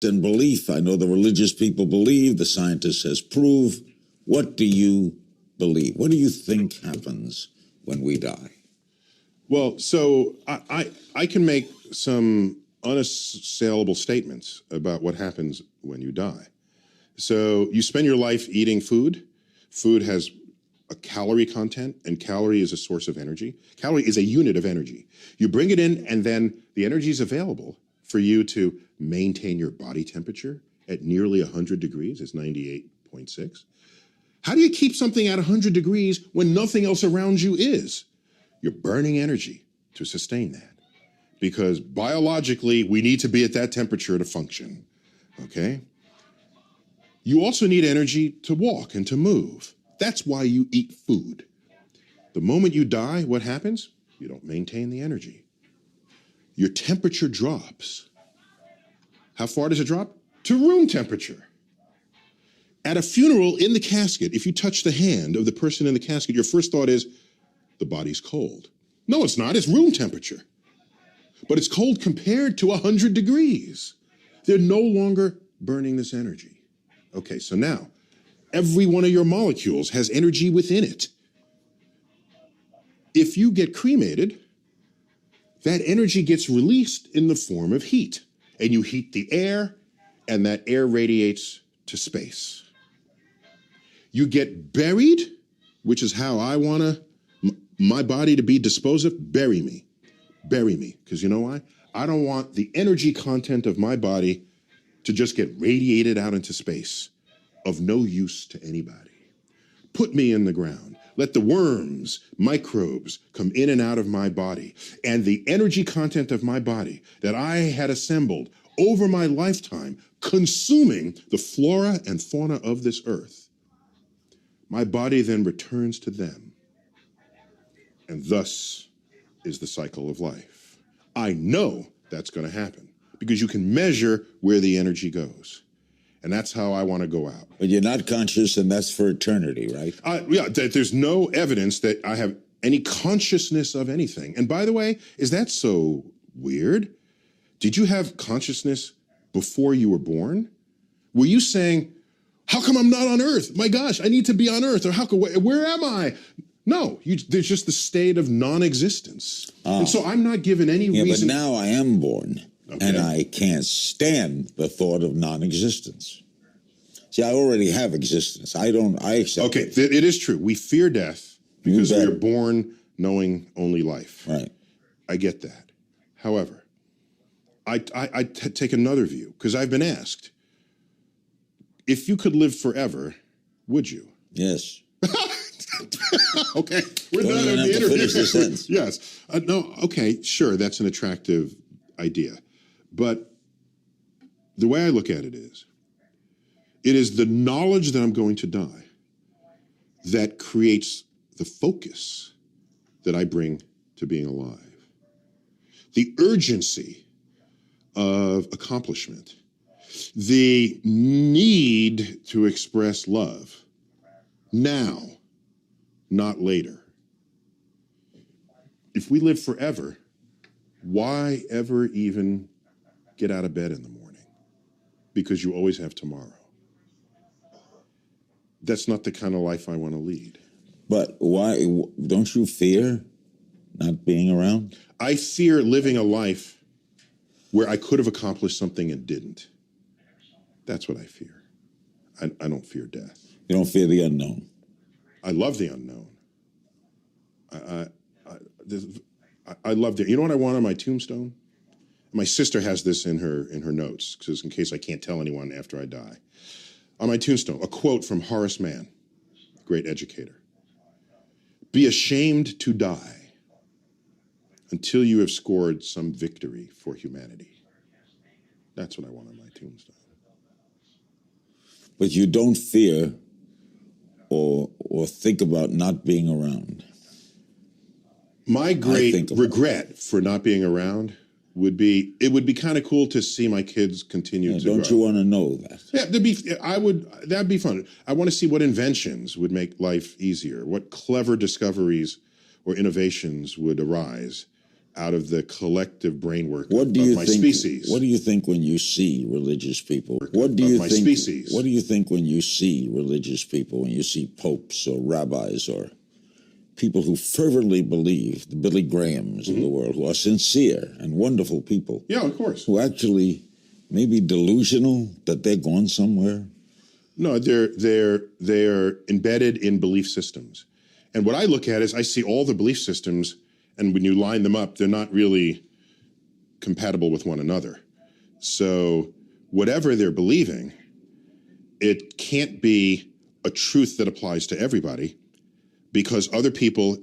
and belief. I know the religious people believe, the scientist has proved. What do you believe? What do you think happens when we die? Well, so I can make some unassailable statements about what happens when you die. So you spend your life eating food. Food has a calorie content, and calorie is a source of energy. Calorie is a unit of energy. You bring it in, and then the energy is available for you to maintain your body temperature at nearly 100 degrees. It's 98.6. How do you keep something at 100 degrees when nothing else around you is? You're burning energy to sustain that, because biologically, we need to be at that temperature to function, okay? You also need energy to walk and to move. That's why you eat food. The moment you die, what happens? You don't maintain the energy. Your temperature drops. How far does it drop? To room temperature. At a funeral, in the casket, if you touch the hand of the person in the casket, your first thought is, the body's cold. No, it's not. It's room temperature. But it's cold compared to 100 degrees. They're no longer burning this energy. Okay, so now, every one of your molecules has energy within it. If you get cremated, that energy gets released in the form of heat. And you heat the air, and that air radiates to space. You get buried, which is how I want my body to be disposed of. Bury me. Bury me. Because you know why? I don't want the energy content of my body to just get radiated out into space, of no use to anybody. Put me in the ground. Let the worms, microbes come in and out of my body. And the energy content of my body that I had assembled over my lifetime, consuming the flora and fauna of this earth, my body then returns to them. And thus is the cycle of life. I know that's going to happen because you can measure where the energy goes. And that's how I want to go out. But you're not conscious, and that's for eternity, right? Yeah, there's no evidence that I have any consciousness of anything. And by the way, is that so weird? Did you have consciousness before you were born? Were you saying, how come I'm not on Earth? My gosh, I need to be on Earth. Or where am I? No, there's just the state of non-existence. And so I'm not given any reason. But now I am born. Okay. And I can't stand the thought of non-existence. See, I already have existence. I accept Okay, it. It is true. We fear death because we are born knowing only life. Right. I get that. However, I take another view, because I've been asked, if you could live forever, would you? Yes. Okay, we're done on the interview. Yes. No, okay, sure, that's an attractive idea. But the way I look at it is the knowledge that I'm going to die that creates the focus that I bring to being alive. The urgency of accomplishment, the need to express love now, not later. If we live forever, why ever even get out of bed in the morning? Because you always have tomorrow. That's not the kind of life I want to lead. But why? Don't you fear not being around? I fear living a life where I could have accomplished something and didn't. That's what I fear. I don't fear death. You don't fear the unknown? I love the unknown. I love it. You know what I want on my tombstone? My sister has this in her notes, because in case I can't tell anyone after I die. On my tombstone, a quote from Horace Mann, great educator. Be ashamed to die until you have scored some victory for humanity. That's what I want on my tombstone. But you don't fear or think about not being around? My great regret for not being around would be, it would be kind of cool to see my kids continue to grow. Don't you want to know that? Yeah, that'd be fun. I want to see what inventions would make life easier, what clever discoveries or innovations would arise out of the collective brainwork What do of you my think? species. What do you think when you see religious people? What do you my think? species. What do you think when you see religious people? When you see popes or rabbis or people who fervently believe, the Billy Grahams of the world, who are sincere and wonderful people, Yeah, of course. who actually may be delusional that they're going somewhere? No, they're embedded in belief systems. And what I look at is I see all the belief systems, and when you line them up, they're not really compatible with one another. So whatever they're believing, it can't be a truth that applies to everybody, because other people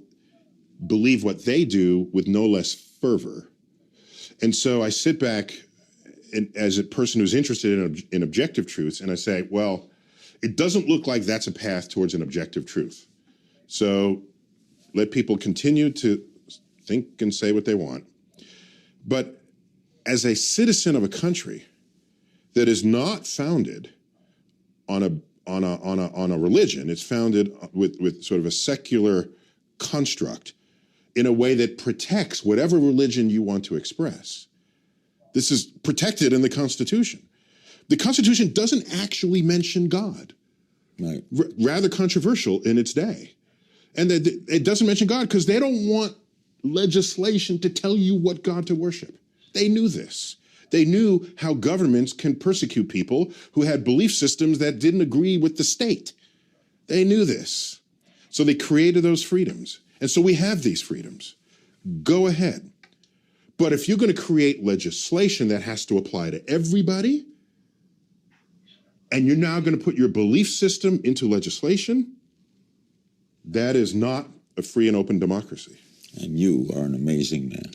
believe what they do with no less fervor. And so I sit back and, as a person who's interested in objective truths, and I say, well, it doesn't look like that's a path towards an objective truth. So let people continue to think and say what they want. But as a citizen of a country that is not founded on a religion, it's founded with sort of a secular construct in a way that protects whatever religion you want to express. This is protected in the Constitution. The Constitution doesn't actually mention God. Right. Rather controversial in its day. And it doesn't mention God because they don't want legislation to tell you what God to worship. They knew this. They knew how governments can persecute people who had belief systems that didn't agree with the state. They knew this. So they created those freedoms. And so we have these freedoms. Go ahead. But if you're going to create legislation that has to apply to everybody, and you're now going to put your belief system into legislation, that is not a free and open democracy. And you are an amazing man.